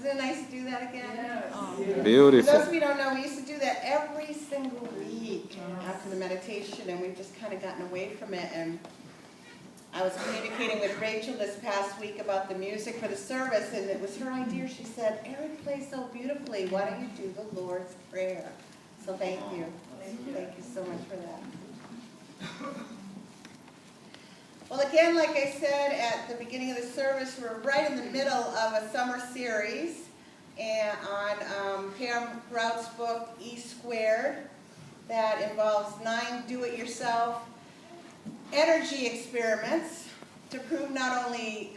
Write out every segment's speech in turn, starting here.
Isn't it nice to do that again? Yes. Beautiful. For those of you who don't know, we used to do that every single week after the meditation, and we've just kind of gotten away from it. And I was communicating with Rachel this past week about the music for the service, and it was her idea. She said, Eric plays so beautifully. Why don't you do the Lord's Prayer? So thank you. Thank you so much for that. Well, again, like I said at the beginning of the service, we're right in the middle of a summer series and on Pam Grout's book, E Squared, that involves 9 do-it-yourself energy experiments to prove not only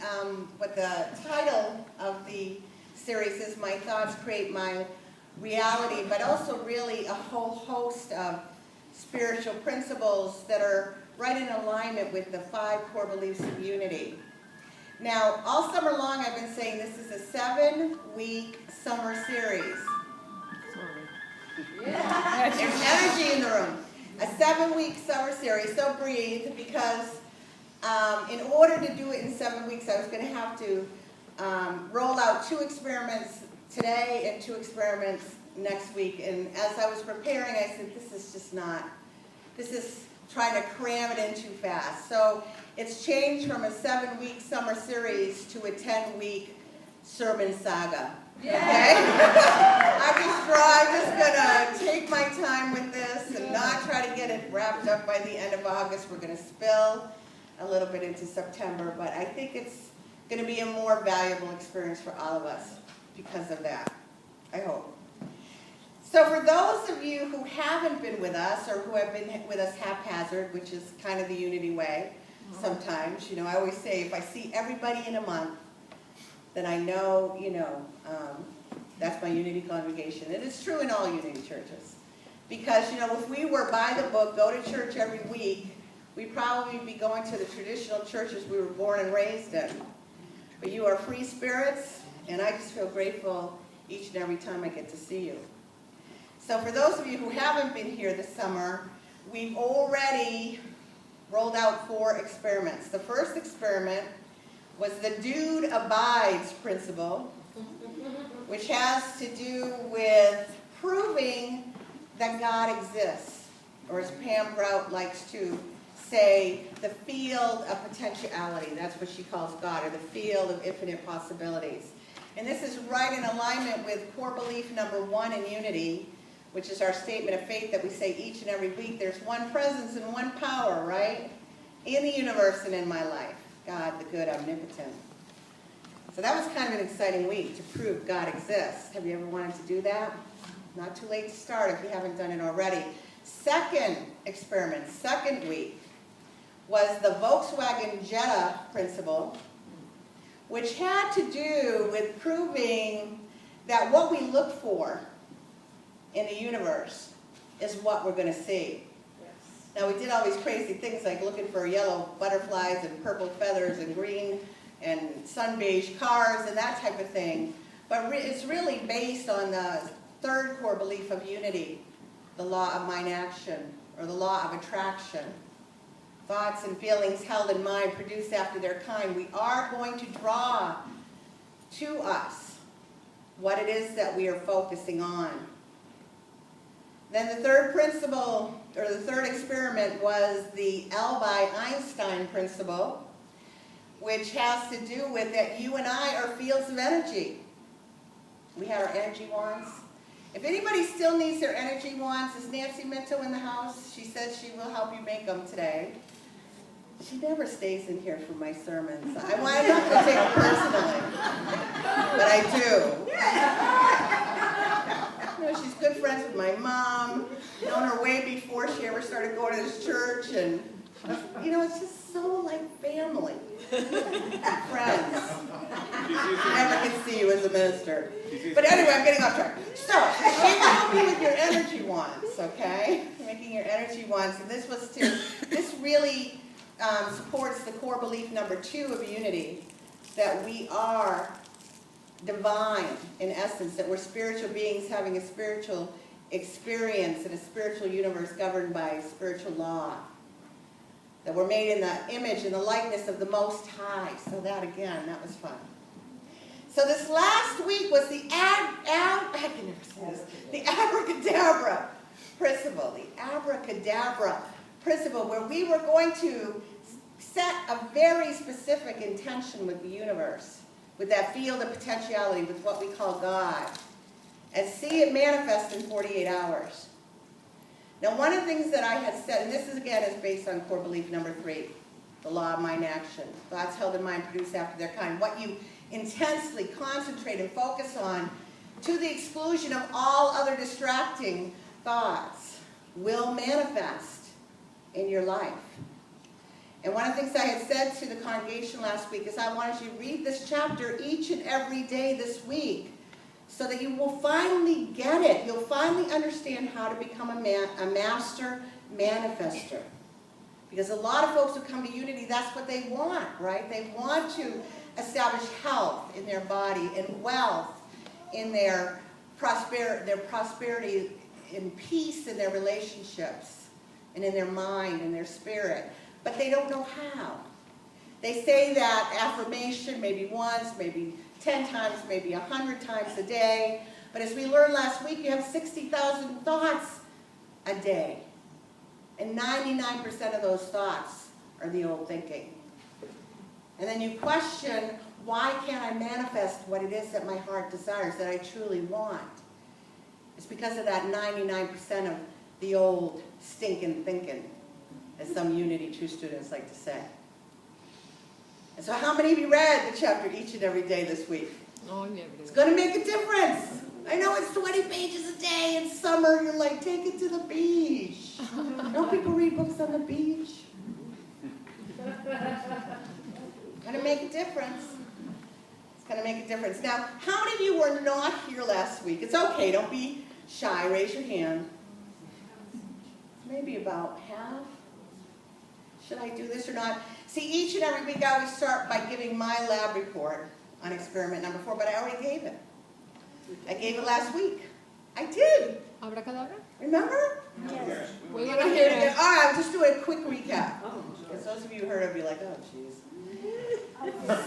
what the title of the series is, My Thoughts Create My Reality, but also really a whole host of spiritual principles that are right in alignment with the 5 core beliefs of unity. Now, all summer long I've been saying this is a 7-week summer series. Yeah. There's energy in the room. A 7-week summer series, so breathe, because in order to do it in 7 weeks, I was going to have to roll out 2 experiments today and 2 experiments next week. And as I was preparing, I said, this is trying to cram it in too fast. So it's changed from a 7-week summer series to a 10-week sermon saga. Okay? I'm just going to take my time with this and not try to get it wrapped up by the end of August. We're going to spill a little bit into September, but I think it's going to be a more valuable experience for all of us because of that, I hope. So for those of you who haven't been with us or who have been with us haphazard, which is kind of the unity way sometimes, you know, I always say if I see everybody in a month, then I know, that's my unity congregation. And it's true in all unity churches. Because, if we were by the book, go to church every week, we'd probably be going to the traditional churches we were born and raised in. But you are free spirits, and I just feel grateful each and every time I get to see you. So for those of you who haven't been here this summer, we've already rolled out 4 experiments. The first experiment was the dude abides principle, which has to do with proving that God exists, or as Pam Grout likes to say, the field of potentiality. That's what she calls God, or the field of infinite possibilities. And this is right in alignment with core belief number 1 in unity, which is our statement of faith that we say each and every week. There's one presence and one power, right? In the universe and in my life. God, the good, omnipotent. So that was kind of an exciting week to prove God exists. Have you ever wanted to do that? Not too late to start if you haven't done it already. Second experiment, second week, was the Volkswagen Jetta principle, which had to do with proving that what we look for in the universe is what we're going to see. Yes. Now, we did all these crazy things like looking for yellow butterflies and purple feathers and green and sun beige cars and that type of thing. But it's really based on the 3rd core belief of unity, the law of mind action, or the law of attraction. Thoughts and feelings held in mind produce after their kind. We are going to draw to us what it is that we are focusing on. Then the 3rd principle, or the 3rd experiment, was the Albee-Einstein principle, which has to do with that you and I are fields of energy. We have our energy wands. If anybody still needs their energy wands, is Nancy Minto in the house? She said she will help you make them today. She never stays in here for my sermons. I'm not going to take it personally, but I do. She's good friends with my mom. Known her way before she ever started going to this church, and it's just so like family. Friends. Never can see you as a minister. But anyway, I'm getting off track. So, she will help you with your energy wands, okay? Making your energy wands. And this really supports the core belief number 2 of unity, that we are divine in essence, that we're spiritual beings having a spiritual experience in a spiritual universe governed by spiritual law. That we're made in the image and the likeness of the Most High. So that was fun. So this last week was the I can never say this, the abracadabra principle, the abracadabra principle, where we were going to set a very specific intention with the universe, with that field of potentiality, with what we call God, and see it manifest in 48 hours. Now, one of the things that I had said, and this is again is based on core belief number 3, the law of mind action. Thoughts held in mind produce after their kind. What you intensely concentrate and focus on, to the exclusion of all other distracting thoughts, will manifest in your life. And one of the things I had said to the congregation last week is I wanted you to read this chapter each and every day this week so that you will finally get it. You'll finally understand how to become a master manifester. Because a lot of folks who come to Unity, that's what they want, right? They want to establish health in their body and wealth in their prosperity, in peace in their relationships and in their mind and their spirit. But they don't know how. They say that affirmation maybe once, maybe 10 times, maybe 100 times a day. But as we learned last week, you have 60,000 thoughts a day. And 99% of those thoughts are the old thinking. And then you question, why can't I manifest what it is that my heart desires, that I truly want? It's because of that 99% of the old stinking thinking, as some Unity True students like to say. And so how many of you read the chapter each and every day this week? Oh, yeah. It's going to make a difference. I know it's 20 pages a day in summer. You're like, take it to the beach. Don't people read books on the beach? Going to make a difference. It's going to make a difference. Now, how many of you were not here last week? It's okay. Don't be shy. Raise your hand. Maybe about half. Should I do this or not? See, each and every week I always start by giving my lab report on experiment number 4, but I already gave it. I gave it last week. I did. Abracadabra? Remember? Yes. We're You're gonna not hear here to it. get, all right, I'll just do a quick recap. Because those of you who heard it, be like, oh, jeez.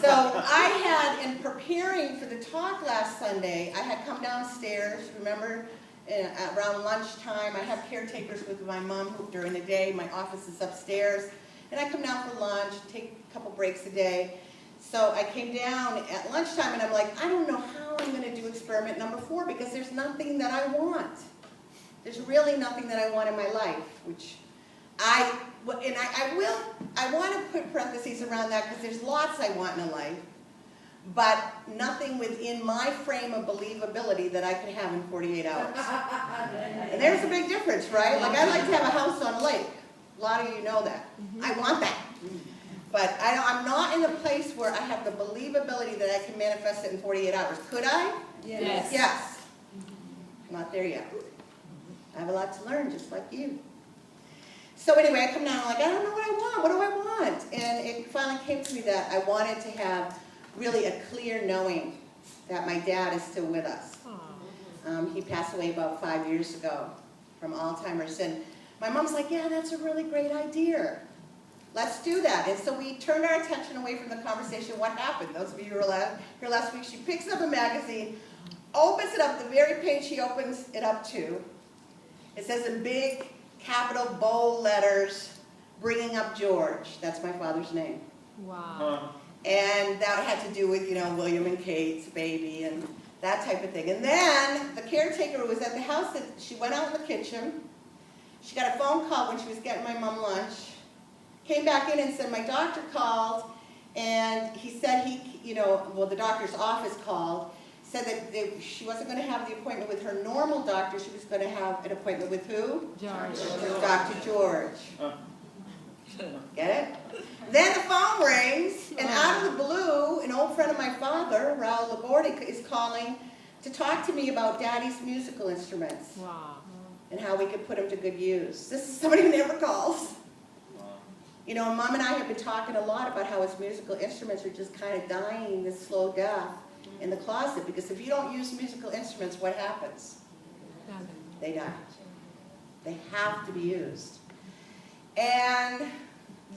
So I had, in preparing for the talk last Sunday, I had come downstairs, remember, around lunchtime. I have caretakers with my mom during the day. My office is upstairs. And I come down for lunch, take a couple breaks a day. So I came down at lunchtime and I'm like, I don't know how I'm going to do experiment number 4 because there's nothing that I want. There's really nothing that I want in my life, which I want to put parentheses around that because there's lots I want in life, but nothing within my frame of believability that I can have in 48 hours. And there's a big difference, right? Like I'd like to have a house on a lake. A lot of you know that. I want that. But I'm not in a place where I have the believability that I can manifest it in 48 hours. Could I? Yes. Yes. Not there yet. I have a lot to learn, just like you. So anyway, I come down, I'm like, I don't know what I want. What do I want? And it finally came to me that I wanted to have really a clear knowing that my dad is still with us. He passed away about 5 years ago from Alzheimer's. And my mom's like, yeah, that's a really great idea. Let's do that. And so we turned our attention away from the conversation. What happened? Those of you who were here last week, she picks up a magazine, opens it up, the very page she opens it up to. It says in big, capital, bold letters, bringing up George. That's my father's name. Wow. And that had to do with, William and Kate's baby and that type of thing. And then the caretaker who was at the house, she went out in the kitchen. She got a phone call when she was getting my mom lunch. Came back in and said, my doctor called, and he said the doctor's office called, said that she wasn't going to have the appointment with her normal doctor, she was going to have an appointment with who? George. Dr. George. Get it? Then the phone rings, and out of the blue, an old friend of my father, Raul Labordi, is calling to talk to me about Daddy's musical instruments. Wow. And how we could put them to good use. This is somebody who never calls. Mom and I have been talking a lot about how his musical instruments are just kind of dying this slow death in the closet. Because if you don't use musical instruments, what happens? They die. They have to be used. And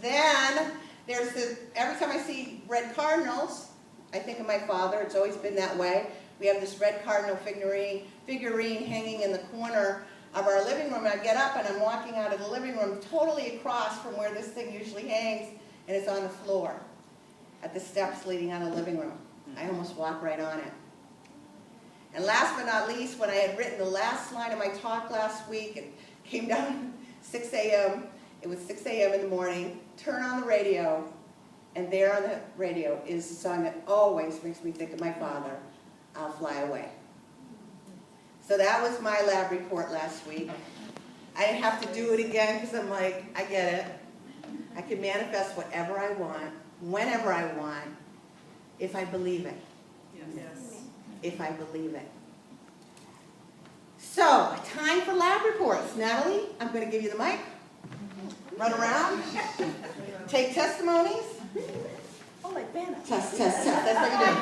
then there's every time I see red cardinals, I think of my father. It's always been that way. We have this red cardinal figurine hanging in the corner of our living room. And I get up and I'm walking out of the living room totally across from where this thing usually hangs, and it's on the floor at the steps leading out of the living room. I almost walk right on it. And last but not least, when I had written the last line of my talk last week, it came down 6 a.m. It was 6 a.m. in the morning. Turn on the radio, and there on the radio is a song that always makes me think of my father, I'll Fly Away. So that was my lab report last week. I didn't have to do it again because I'm like, I get it. I can manifest whatever I want, whenever I want, if I believe it. Yes. If I believe it. So, time for lab reports. Natalie, I'm going to give you the mic. Run around. Take testimonies. Oh, like Vanna. Test. That's what you do.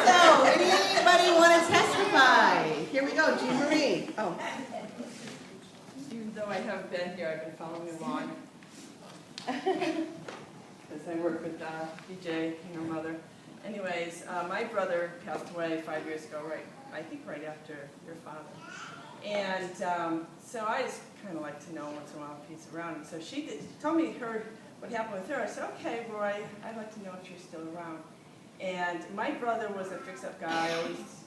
So, anybody want to testify? Here we go, Jean Marie. Oh. Even though I haven't been here, I've been following along. Because I work with DJ and her mother. Anyways, my brother passed away 5 years ago, I think right after your father. And so I just kind of like to know once in a while if he's around. And so she told me what happened with her. I said, okay, Roy, I'd like to know if you're still around. And my brother was a fix-up guy, always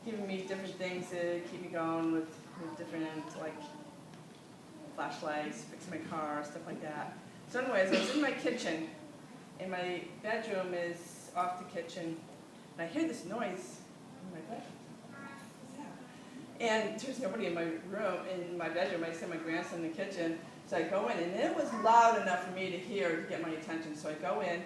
giving me different things to keep me going with different, like, flashlights, fixing my car, stuff like that. So anyways, I was in my kitchen, and my bedroom is off the kitchen, and I hear this noise in my bedroom. What's that? And there's nobody in my room, in my bedroom. I see my grandson in the kitchen, so I go in, and it was loud enough for me to hear to get my attention. So I go in,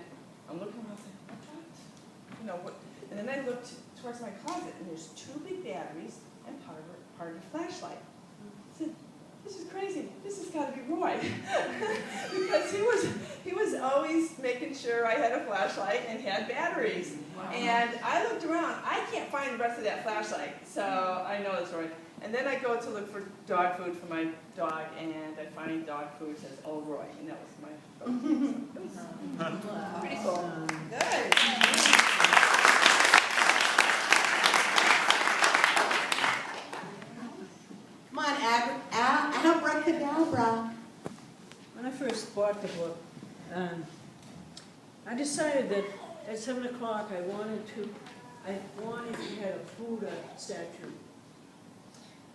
I'm looking around, I was like, you know what? And then I looked towards my closet, and there's 2 big batteries and part of a flashlight. I said, this is crazy. This has got to be Roy. Because he was always making sure I had a flashlight and had batteries. Wow. And I looked around. I can't find the rest of that flashlight. So I know it's Roy. And then I go to look for dog food for my dog, and I find dog food says, oh, Roy. And that was my go-to. Pretty cool. Good. Come on, abracadabra. When I first bought the book, I decided that at 7 o'clock I wanted to have a Buddha statue.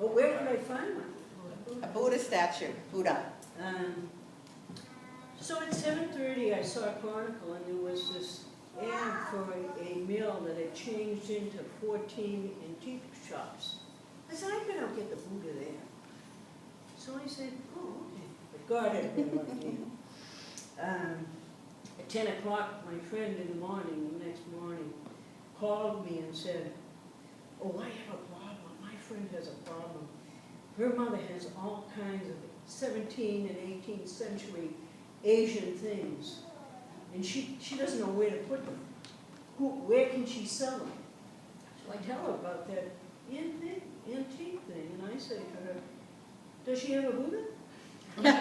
But where could I find one? A Buddha statue. Buddha. So at 7:30 I saw a Chronicle, and there was this ad for a mill that had changed into 14 antique shops. I said, I bet I'll get the Buddha there. So I said, oh, okay. But God had been with me. At 10 o'clock, my friend in the morning, the next morning, called me and said, oh, I have a problem. My friend has a problem. Her mother has all kinds of 17th and 18th century Asian things, and she doesn't know where to put them. Where can she sell them? So I tell her about that antique thing, and I say to her, does she have a Buddha? She said,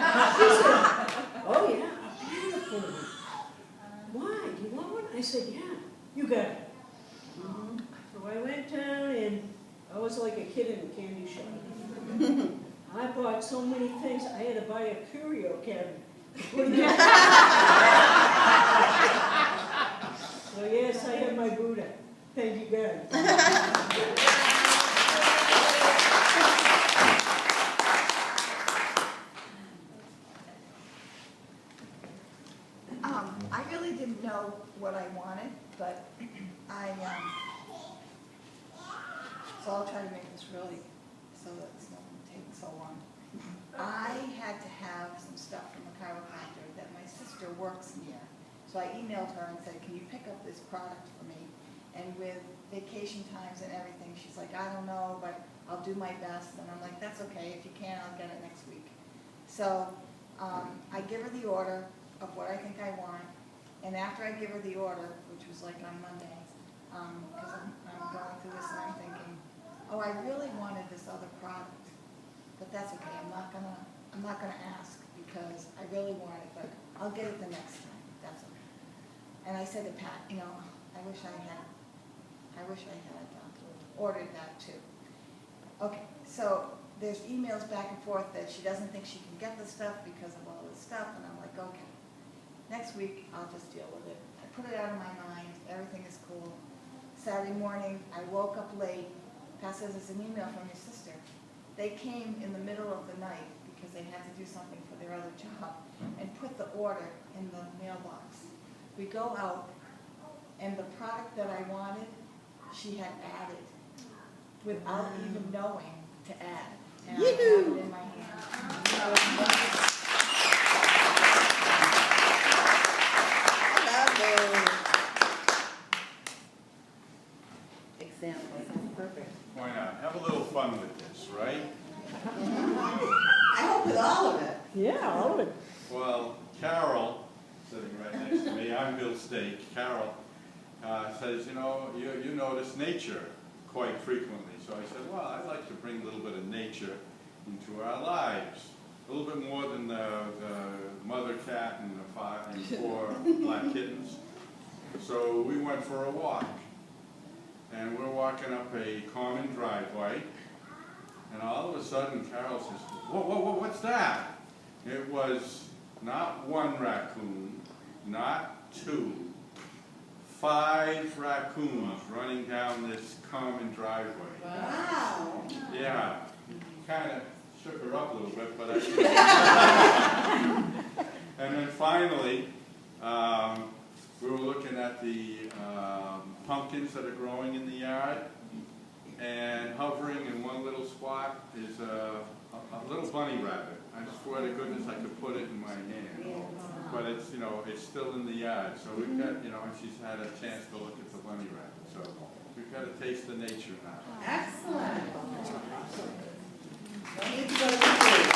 oh yeah, a beautiful one. Why? Do you want one? I said, yeah, you got it. So I went down, and I was like a kid in a candy shop. I bought so many things, I had to buy a curio cabinet. So yes, I have my Buddha. Thank you, God. I really didn't know what I wanted, but so I'll try to make this really so that it's not taking so long. I had to have some stuff from a chiropractor that my sister works near. So I emailed her and said, can you pick up this product for me? And with vacation times and everything, she's like, I don't know, but I'll do my best. And I'm like, that's okay. If you can't, I'll get it next week. So I give her the order of what I think I want. And after I give her the order, which was like on Monday, because I'm going through this and I'm thinking, oh, I really wanted this other product. But that's okay. I'm not gonna ask because I really want it, but I'll get it the next time. That's okay. And I said to Pat, you know, I wish I had ordered that too. Okay, so there's emails back and forth that she doesn't think she can get the stuff because of all this stuff, and I'm like, okay. Next week, I'll just deal with it. I put it out of my mind, everything is cool. Saturday morning, I woke up late. Pat says, there's an email from your sister. They came in the middle of the night because they had to do something for their other job and put the order in the mailbox. We go out, and the product that I wanted, she had added without even knowing to add. And I have it in my hand. Example, that's perfect. Why not? Have a little fun with this, right? I hope with all of it. Yeah, all of it. Well, Carol, sitting right next to me, I'm Bill Stake. Carol says, you know, you notice nature quite frequently. So I said, well, I'd like to bring a little bit of nature into our lives. A little bit more than the mother cat and the 4 black kittens. So we went for a walk. And we're walking up a common driveway. And all of a sudden, Carol says, whoa, what's that? It was not 1 raccoon, not 2, 5 raccoons running down this common driveway. Wow. Yeah, kind of shook her up a little bit, but I And then finally, we were looking at the pumpkins that are growing in the yard, and hovering in one little spot is a little bunny rabbit. I swear to goodness I could put it in my hand. But it's, you know, it's still in the yard. So we've got, you know, and she's had a chance to look at the bunny rabbit. So we've got to taste the nature now. Excellent. We need to go to the food.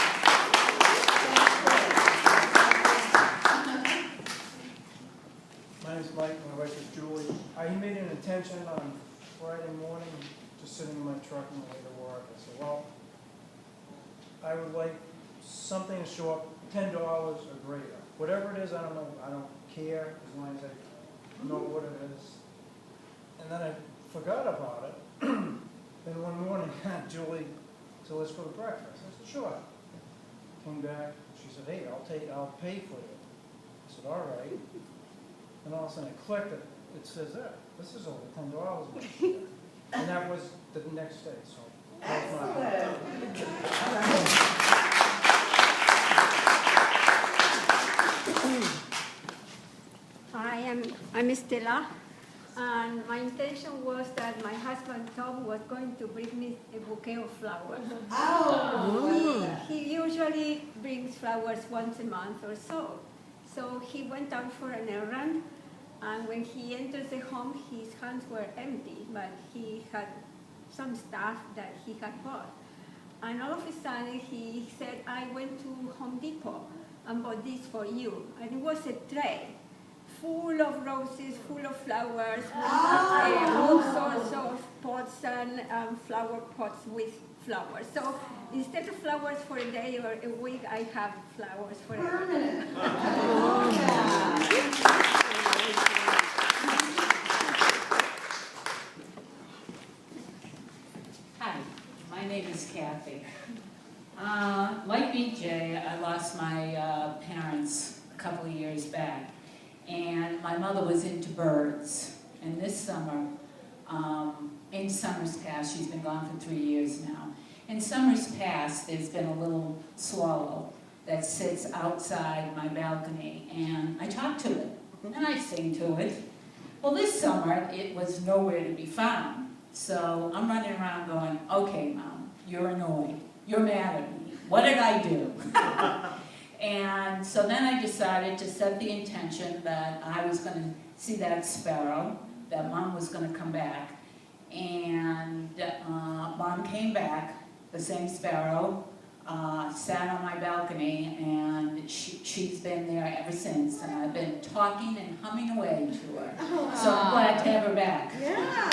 My name's Mike, my wife is Julie. I made an intention on Friday morning, just sitting in my truck on the way to work. I said, well, I would like something to show up $10 or greater. Whatever it is, I don't know, I don't care as long as I know what it is. And then I forgot about it. Then one morning, Julie said, let's go to breakfast. I said, sure. Came back, she said, hey, I'll pay for you. I said, all right. And all of a sudden I clicked it. It says that this is over $10. And that was the next day. So that was my I'm Stella, and my intention was that my husband Tom was going to bring me a bouquet of flowers. Oh. He usually brings flowers once a month or so. So he went out for an errand, and when he enters the home, his hands were empty, but he had some stuff that he had bought. And all of a sudden, he said, I went to Home Depot and bought this for you. And it was a tray full of roses, full of flowers, all sorts of pots and flower pots with flowers. So instead of flowers for a day or a week, I have flowers forever. Permanent. Hi, my name is Kathy. Like BJ, I lost my parents a couple of years back, and my mother was into birds. And this summer, in summers past, she's been gone for 3 years now. In summers past, there's been a little swallow that sits outside my balcony, and I talk to it, and I sing to it. Well, this summer, it was nowhere to be found. So I'm running around going, okay, Mom, you're annoyed. You're mad at me. What did I do? And so then I decided to set the intention that I was going to see that sparrow, that Mom was going to come back. And Mom came back, the same sparrow, sat on my balcony, and she's been there ever since. And I've been talking and humming away to her. So I'm glad to have her back. Yeah.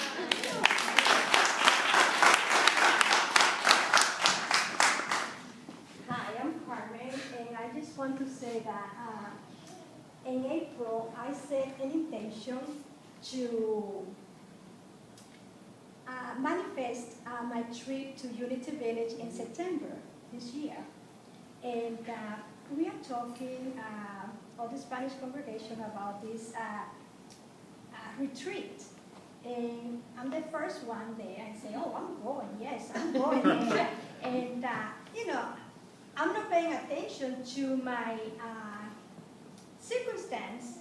Hi, I'm Carmen, and I just want to say that in April, April, I set an intention to manifest my trip to Unity Village in September this year. And we are talking of the Spanish congregation about this retreat. And I'm the first one there. I say, oh, I'm going, yes, I'm going there. And, you know, I'm not paying attention to my circumstance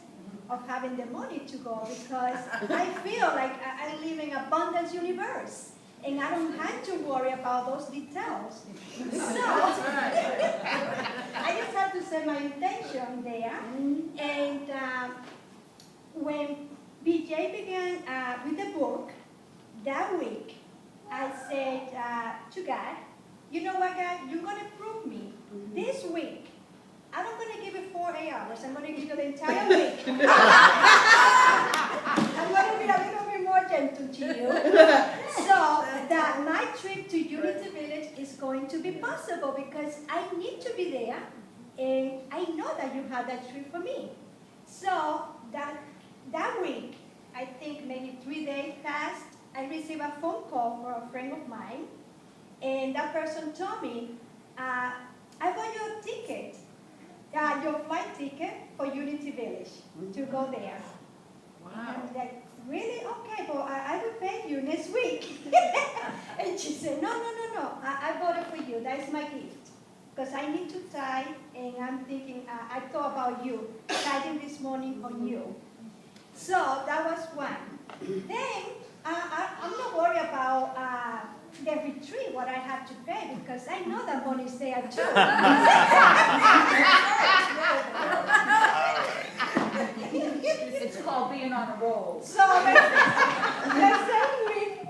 of having the money to go because I feel like I live in abundance universe and I don't have to worry about those details. So I just have to set my intention there. And when BJ began with the book, that week I said to God, you know what, God, you're going to prove me this week. I'm not going to give you 4 hours. I'm going to give you the entire week. I'm going to be a little bit more gentle to you. So that my trip to Unity Village is going to be possible because I need to be there. And I know that you have that trip for me. So that week, I think maybe 3 days passed, I received a phone call from a friend of mine. And that person told me, I bought you a ticket. Your flight ticket for Unity Village to go there. Wow. And I'm like, really? Okay, well, I will pay you next week. And she said, no. I bought it for you. That is my gift. Because I need to tie, and I'm thinking, I thought about you, tithing this morning on you. So that was one. Then, I'm not worried about the retreat, what I have to pay, because I know that money is there too. It's called being on a roll. So the same week,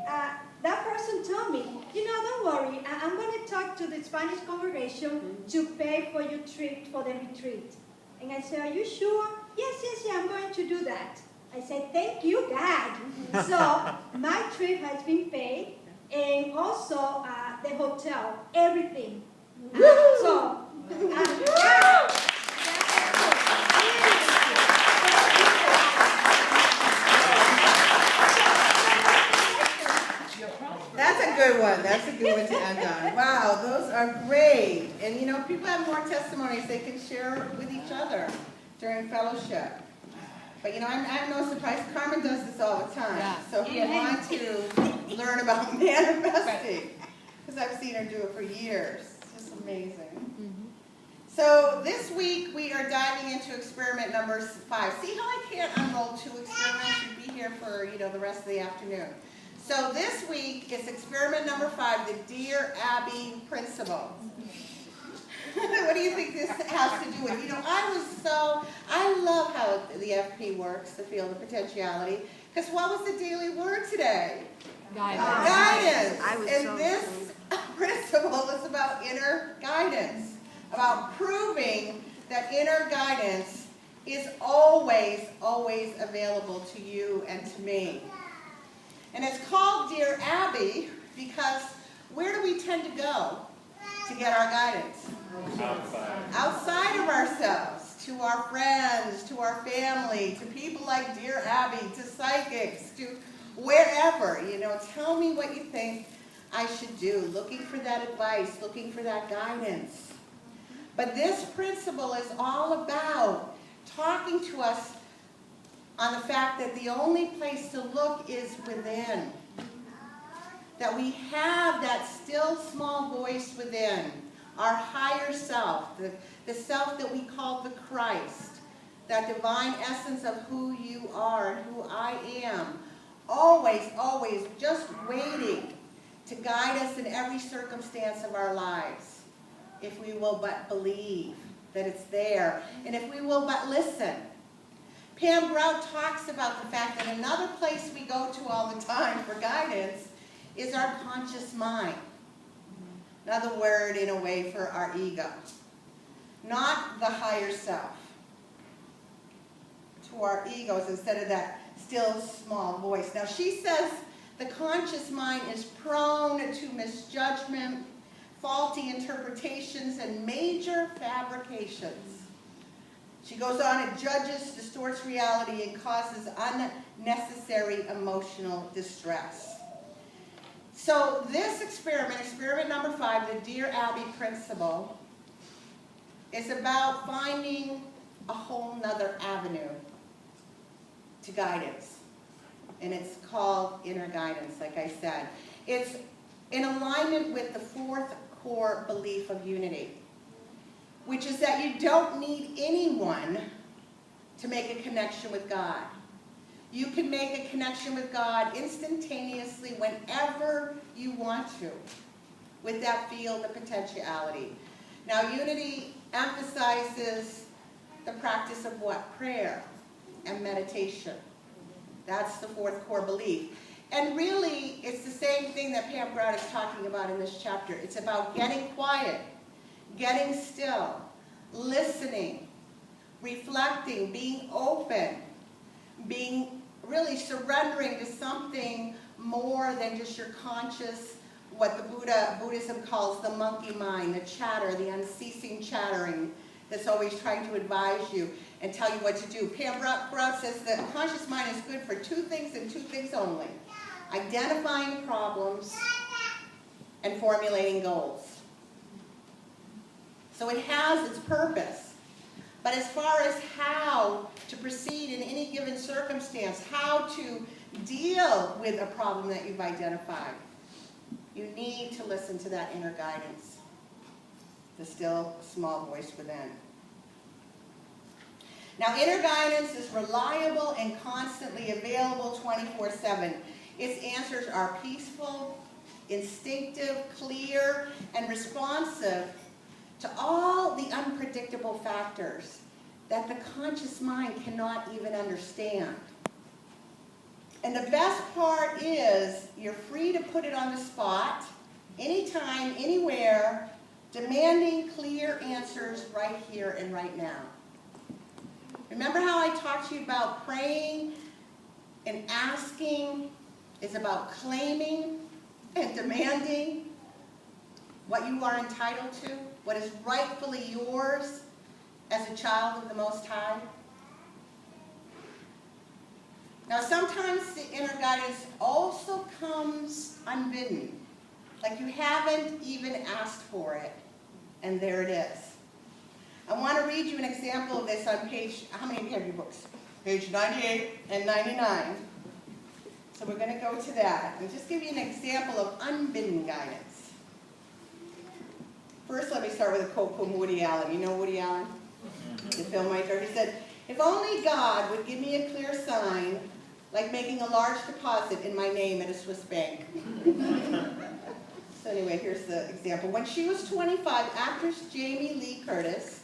that person told me, you know, don't worry, I'm going to talk to the Spanish congregation to pay for your trip for the retreat. And I said, are you sure? Yes, I'm going to do that. I said, thank you, God. So my trip has been paid. And also the hotel, everything. So, That's a good one. That's a good one to end on. Wow, those are great. And you know, people have more testimonies they can share with each other during fellowship. But you know, I'm no surprise. Carmen does this all the time. Yeah. So if you want to learn about manifesting, because I've seen her do it for years. It's just amazing. So this week we are diving into experiment number 5. See how I can't unroll 2 experiments? You'd be here for the rest of the afternoon. So this week is experiment number 5, the Dear Abby principle. What do you think this has to do with? I love how the FP works, the field of potentiality. Because what was the daily word today? Guidance. And this principle is about inner guidance, about proving that inner guidance is always, always available to you and to me. And it's called Dear Abby because where do we tend to go to get our guidance? Outside of ourselves, to our friends, to our family, to people like Dear Abby, to psychics, to wherever. Tell me what you think I should do. Looking for that advice, looking for that guidance. But this principle is all about talking to us on the fact that the only place to look is within. That we have that still small voice within, our higher self, the self that we call the Christ, that divine essence of who you are and who I am, always, always just waiting to guide us in every circumstance of our lives, if we will but believe that it's there, and if we will but listen. Pam Grout talks about the fact that another place we go to all the time for guidance is our conscious mind. Another word in a way for our ego. Not the higher self. To our egos instead of that still small voice. Now she says the conscious mind is prone to misjudgment, faulty interpretations, and major fabrications. She goes on, it judges, distorts reality, and causes unnecessary emotional distress. So this experiment, experiment number 5, the Dear Abby principle, is about finding a whole nother avenue to guidance. And it's called inner guidance, like I said. It's in alignment with the 4th core belief of unity, which is that you don't need anyone to make a connection with God. You can make a connection with God instantaneously whenever you want to, with that field of potentiality. Now, unity emphasizes the practice of what? Prayer and meditation. That's the 4th core belief. And really, it's the same thing that Pam Brown is talking about in this chapter. It's about getting quiet, getting still, listening, reflecting, being open, being really surrendering to something more than just your conscious, what the Buddhism calls the monkey mind, the chatter, the unceasing chattering that's always trying to advise you and tell you what to do. Pam Brown says that the conscious mind is good for 2 things and 2 things only: identifying problems and formulating goals. So it has its purpose. But as far as how to proceed in any given circumstance, how to deal with a problem that you've identified, you need to listen to that inner guidance, the still small voice within. Now, inner guidance is reliable and constantly available 24/7. Its answers are peaceful, instinctive, clear, and responsive to all the unpredictable factors that the conscious mind cannot even understand. And the best part is you're free to put it on the spot, anytime, anywhere, demanding clear answers right here and right now. Remember how I talked to you about praying and asking is about claiming and demanding what you are entitled to, what is rightfully yours as a child of the Most High? Now, sometimes the inner guidance also comes unbidden, like you haven't even asked for it, and there it is. I want to read you an example of this on page, how many of you have your books? Page 98 and 99. So we're going to go to that and just give you an example of unbidden guidance. First, let me start with a quote from Woody Allen. You know Woody Allen? The filmmaker. He said, "If only God would give me a clear sign, like making a large deposit in my name at a Swiss bank." So anyway, here's the example. When she was 25, actress Jamie Lee Curtis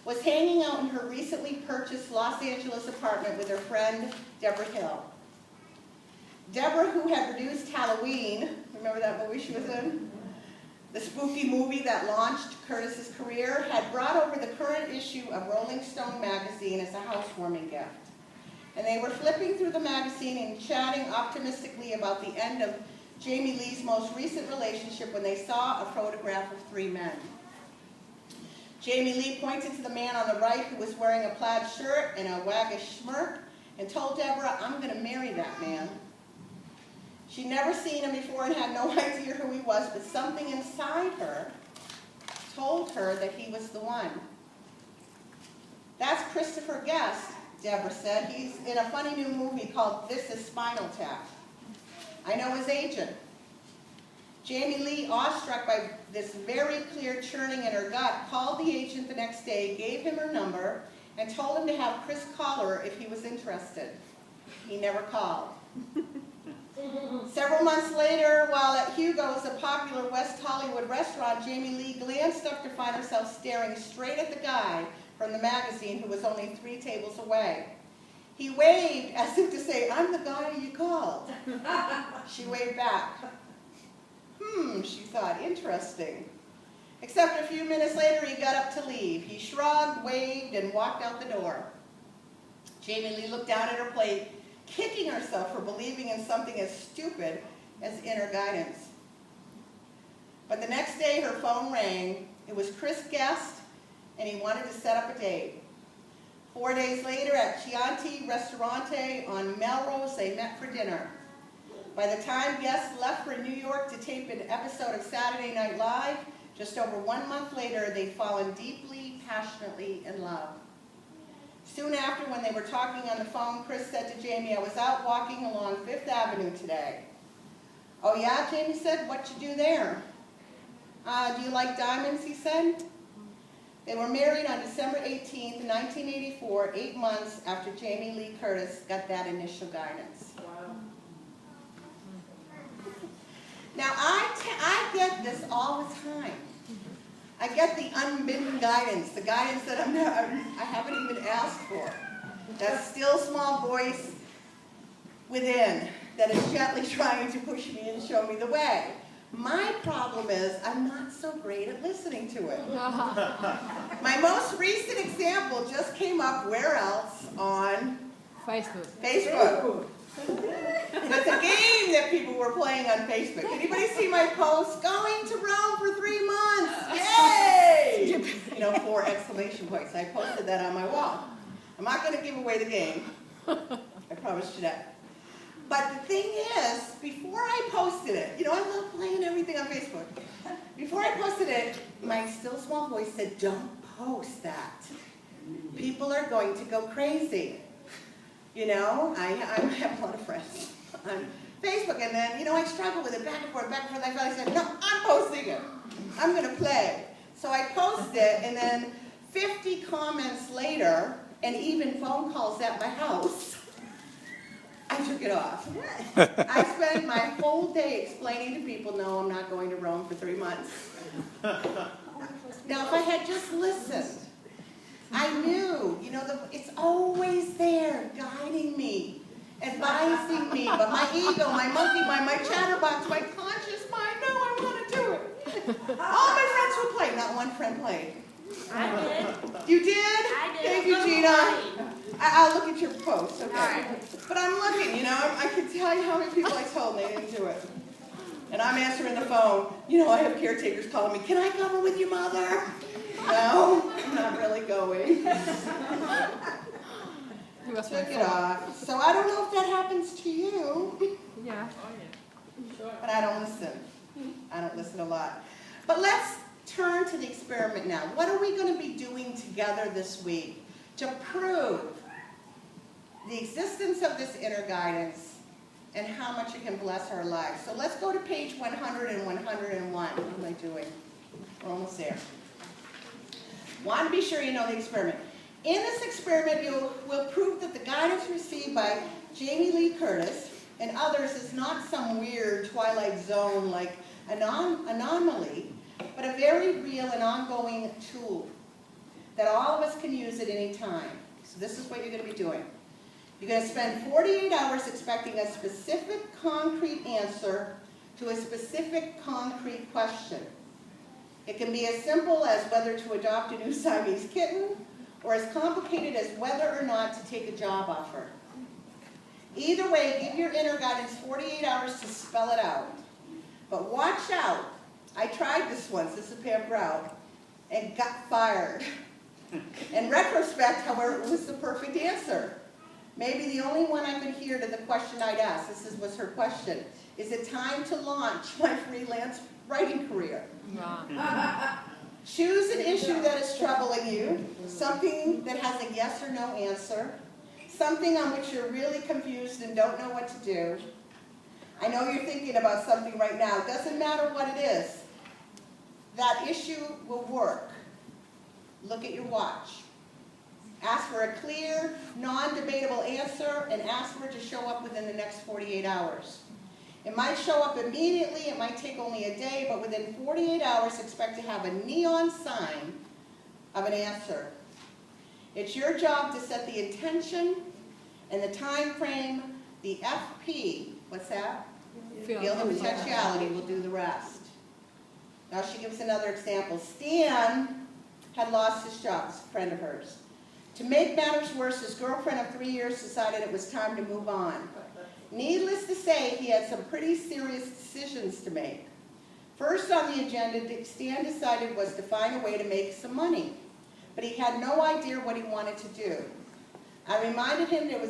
was hanging out in her recently purchased Los Angeles apartment with her friend Deborah Hill. Deborah, who had produced Halloween, remember that movie she was in? The spooky movie that launched Curtis's career, had brought over the current issue of Rolling Stone magazine as a housewarming gift. And they were flipping through the magazine and chatting optimistically about the end of Jamie Lee's most recent relationship when they saw a photograph of 3 men. Jamie Lee pointed to the man on the right who was wearing a plaid shirt and a waggish smirk and told Deborah, "I'm going to marry that man." She'd never seen him before and had no idea who he was, but something inside her told her that he was the one. "That's Christopher Guest," Deborah said. "He's in a funny new movie called This Is Spinal Tap. I know his agent." Jamie Lee, awestruck by this very clear churning in her gut, called the agent the next day, gave him her number, and told him to have Chris call her if he was interested. He never called. Several months later, while at Hugo's, a popular West Hollywood restaurant, Jamie Lee glanced up to find herself staring straight at the guy from the magazine who was only 3 tables away. He waved as if to say, "I'm the guy you called." She waved back. She thought, interesting. Except a few minutes later, he got up to leave. He shrugged, waved, and walked out the door. Jamie Lee looked down at her plate, kicking herself for believing in something as stupid as inner guidance. But the next day, her phone rang. It was Chris Guest, and he wanted to set up a date. 4 days later at Chianti Ristorante on Melrose, they met for dinner. By the time guests left for New York to tape an episode of Saturday Night Live, just over 1 month later, they'd fallen deeply, passionately in love. Soon after, when they were talking on the phone, Chris said to Jamie, "I was out walking along Fifth Avenue today." "Oh yeah," Jamie said, "what you do there?" "Do you like diamonds?" he said. They were married on December 18th, 1984, 8 months after Jamie Lee Curtis got that initial guidance. Wow. Now, I get this all the time. I get the unbidden guidance, the guidance that I haven't even asked for. That still small voice within that is gently trying to push me and show me the way. My problem is I'm not so great at listening to it. My most recent example just came up, where else? On Facebook. Facebook. It's a game that people were playing on Facebook. Anybody see my post? Going to Rome for 3 months. Yay! 4 exclamation points. I posted that on my wall. I'm not going to give away the game. I promised you that. But the thing is, before I posted it, I love playing everything on Facebook. Before I posted it, my still small voice said, "Don't post that. People are going to go crazy." I have a lot of friends on Facebook, and then, I struggle with it back and forth. I finally said, "No, I'm posting it. I'm going to play." So I posted it, and then 50 comments later, and even phone calls at my house, I took it off. I spent my whole day explaining to people, "No, I'm not going to Rome for 3 months." Now, if I had just listened, I knew, it's always there, guiding me, advising me, but my ego, my monkey mind, my chatterbox, my conscious mind, no, I want to do it. All my friends would play, not one friend played. I did. You did? I did. Thank you, Gina. I'll look at your post, okay? But I'm looking, I can tell you how many people I told and they didn't do it. And I'm answering the phone. I have caretakers calling me, "Can I come with you, Mother?" No, I'm not really going. You must Took be it off. So I don't know if that happens to you, Yeah. Oh, yeah. Sure. but I don't listen. I don't listen a lot. But let's turn to the experiment now. What are we going to be doing together this week to prove the existence of this inner guidance and how much it can bless our lives? So let's go to page 100 and 101. What am I doing? We're almost there. Want to be sure you know the experiment. In this experiment, you will prove that the guidance received by Jamie Lee Curtis and others is not some weird Twilight Zone like anomaly, but a very real and ongoing tool that all of us can use at any time. So this is what you're going to be doing. You're going to spend 48 hours expecting a specific concrete answer to a specific concrete question. It can be as simple as whether to adopt a new Siamese kitten, or as complicated as whether or not to take a job offer. Either way, give your inner guidance 48 hours to spell it out. But watch out. I tried this once, this is Pam Brown, and got fired. In retrospect, however, it was the perfect answer. Maybe the only one I could hear to the question I'd ask. Was her question. Is it time to launch my freelance writing career? Wow. Choose an issue that is troubling you, something that has a yes or no answer, something on which you're really confused and don't know what to do. I know you're thinking about something right now. It doesn't matter what it is. That issue will work. Look at your watch. Ask for a clear, non-debatable answer, and ask for it to show up within the next 48 hours. It might show up immediately, it might take only a day, but within 48 hours, expect to have a neon sign of an answer. It's your job to set the intention and the time frame. The FP, what's that? Feel the potentiality will do the rest. Now she gives another example. Stan had lost his job, a friend of hers. To make matters worse, his girlfriend of 3 years decided it was time to move on. Needless to say, he had some pretty serious decisions to make. First on the agenda, Stan decided was to find a way to make some money. But he had no idea what he wanted to do. I reminded him there was